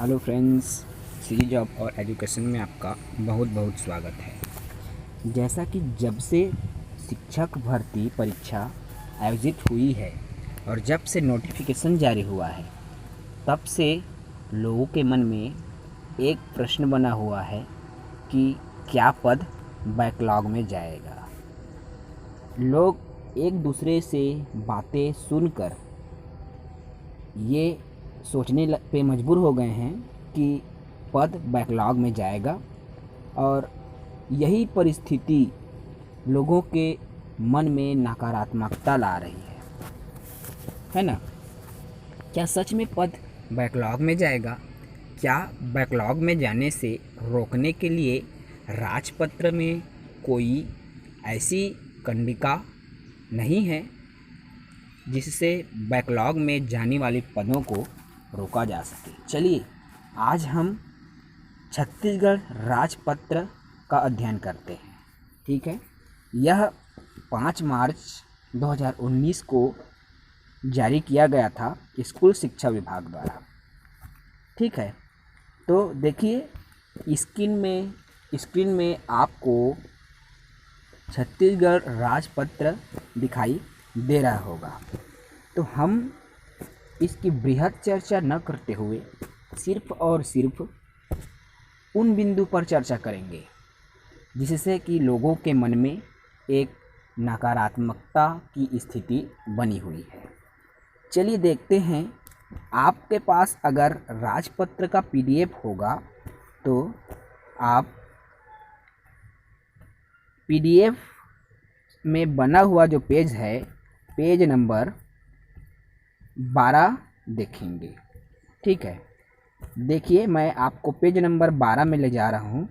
Hello friends, सी job और education में आपका बहुत बहुत स्वागत है। जैसा कि जब से शिक्षक भर्ती परीक्षा आयोजित हुई है और जब से नोटिफिकेशन जारी हुआ है, तब से लोगों के मन में एक प्रश्न बना हुआ है कि क्या पद बैकलॉग में जाएगा। लोग एक दूसरे से बातें सुनकर ये सोचने पे मजबूर हो गए हैं कि पद बैकलॉग में जाएगा, और यही परिस्थिति लोगों के मन में नकारात्मकता ला रही है ना। क्या सच में पद बैकलॉग में जाएगा? क्या बैकलॉग में जाने से रोकने के लिए राजपत्र में कोई ऐसी कंडिका नहीं है जिससे बैकलॉग में जाने वाले पदों को रोका जा सके? चलिए आज हम छत्तीसगढ़ राजपत्र का अध्ययन करते हैं। ठीक है, यह 5 मार्च 2019 को जारी किया गया था स्कूल शिक्षा विभाग द्वारा। ठीक है, तो देखिए स्क्रीन में आपको छत्तीसगढ़ राजपत्र दिखाई दे रहा होगा। तो हम इसकी बृहद चर्चा न करते हुए सिर्फ और सिर्फ उन बिंदु पर चर्चा करेंगे जिससे कि लोगों के मन में एक नकारात्मकता की स्थिति बनी हुई है। चलिए देखते हैं। आपके पास अगर राजपत्र का पीडीएफ होगा तो आप पीडीएफ में बना हुआ जो पेज है, पेज नंबर 12 देखेंगे। ठीक है, देखिए मैं आपको पेज नंबर 12 में ले जा रहा हूँ।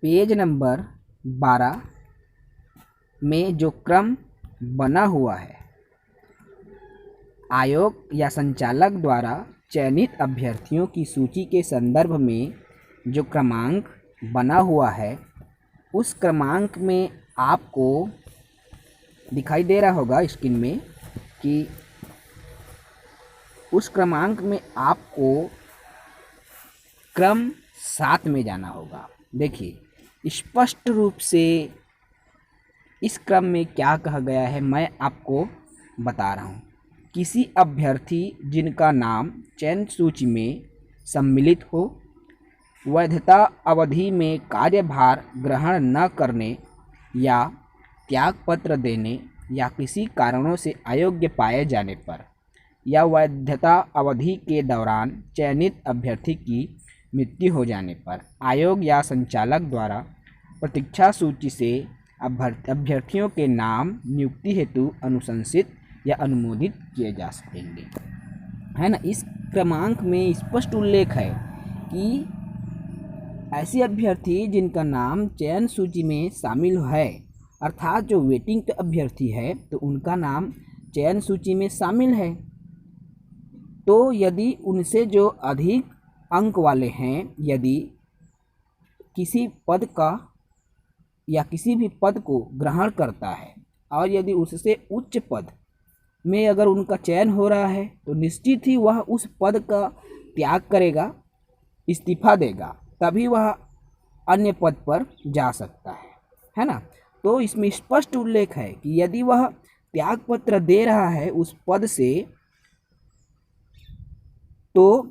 पेज नंबर 12 में जो क्रम बना हुआ है, आयोग या संचालक द्वारा चयनित अभ्यर्थियों की सूची के संदर्भ में जो क्रमांक बना हुआ है, उस क्रमांक में आपको दिखाई दे रहा होगा स्क्रीन में कि उस क्रमांक में आपको क्रम 7 में जाना होगा। देखिए स्पष्ट रूप से इस क्रम में क्या कहा गया है मैं आपको बता रहा हूँ। किसी अभ्यर्थी जिनका नाम चयन सूची में सम्मिलित हो, वैधता अवधि में कार्यभार ग्रहण न करने या त्यागपत्र देने या किसी कारणों से अयोग्य पाए जाने पर, या वैधता अवधि के दौरान चयनित अभ्यर्थी की मृत्यु हो जाने पर आयोग या संचालक द्वारा प्रतीक्षा सूची से अभ्यर्थियों के नाम नियुक्ति हेतु अनुशंसित या अनुमोदित किए जा सकेंगे, है ना। इस क्रमांक में स्पष्ट उल्लेख है कि ऐसे अभ्यर्थी जिनका नाम चयन सूची में शामिल है, अर्थात जो वेटिंग के अभ्यर्थी है तो उनका नाम चयन सूची में शामिल है, तो यदि उनसे जो अधिक अंक वाले हैं, यदि किसी पद का या किसी भी पद को ग्रहण करता है और यदि उससे उच्च पद में अगर उनका चयन हो रहा है, तो निश्चित ही वह उस पद का त्याग करेगा, इस्तीफा देगा, तभी वह अन्य पद पर जा सकता है ना। तो इसमें स्पष्ट उल्लेख है कि यदि वह त्यागपत्र दे रहा है उस पद से, तो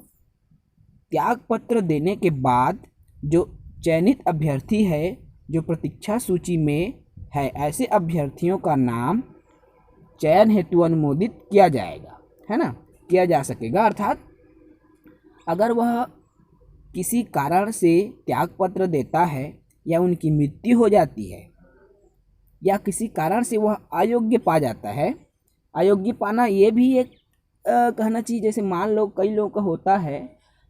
त्यागपत्र देने के बाद जो चयनित अभ्यर्थी है, जो प्रतीक्षा सूची में है, ऐसे अभ्यर्थियों का नाम चयन हेतु अनुमोदित किया जाएगा, है ना, किया जा सकेगा। अर्थात अगर वह किसी कारण से त्यागपत्र देता है या उनकी मृत्यु हो जाती है या किसी कारण से वह अयोग्य पा जाता है, अयोग्य पाना ये भी एक कहना चाहिए, जैसे मान लो कई लोगों का होता है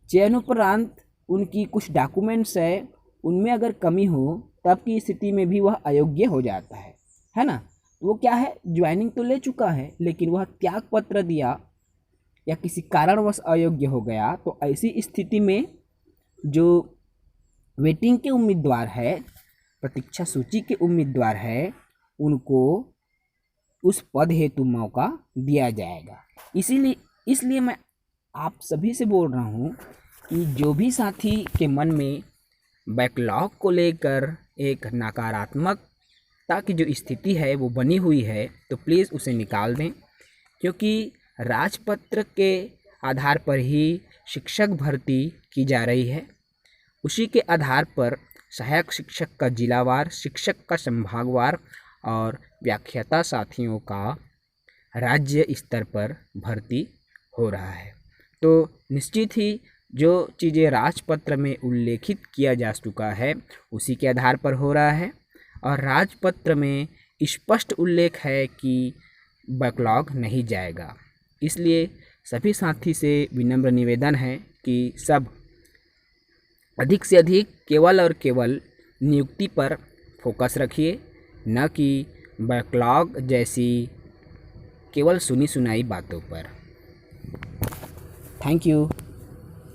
चयनोपरांत उनकी कुछ डॉक्यूमेंट्स है, उनमें अगर कमी हो तब की स्थिति में भी वह अयोग्य हो जाता है ना। वो क्या है, ज्वाइनिंग तो ले चुका है लेकिन वह त्यागपत्र दिया या किसी कारणवश अयोग्य हो गया, तो ऐसी स्थिति में जो वेटिंग के उम्मीदवार है, प्रतीक्षा सूची के उम्मीदवार है, उनको उस पद हेतु मौका दिया जाएगा। इसलिए मैं आप सभी से बोल रहा हूँ कि जो भी साथी के मन में बैकलॉग को लेकर एक नकारात्मकता की जो स्थिति है वो बनी हुई है, तो प्लीज़ उसे निकाल दें, क्योंकि राजपत्र के आधार पर ही शिक्षक भर्ती की जा रही है। उसी के आधार पर सहायक शिक्षक का जिलावार, शिक्षक का संभागवार और व्याख्याता साथियों का राज्य स्तर पर भर्ती हो रहा है। तो निश्चित ही जो चीज़ें राजपत्र में उल्लेखित किया जा चुका है उसी के आधार पर हो रहा है, और राजपत्र में स्पष्ट उल्लेख है कि बैकलॉग नहीं जाएगा। इसलिए सभी साथी से विनम्र निवेदन है कि सब अधिक से अधिक केवल और केवल नियुक्ति पर फोकस रखिए, न कि बैकलॉग जैसी केवल सुनी सुनाई बातों पर। Thank you.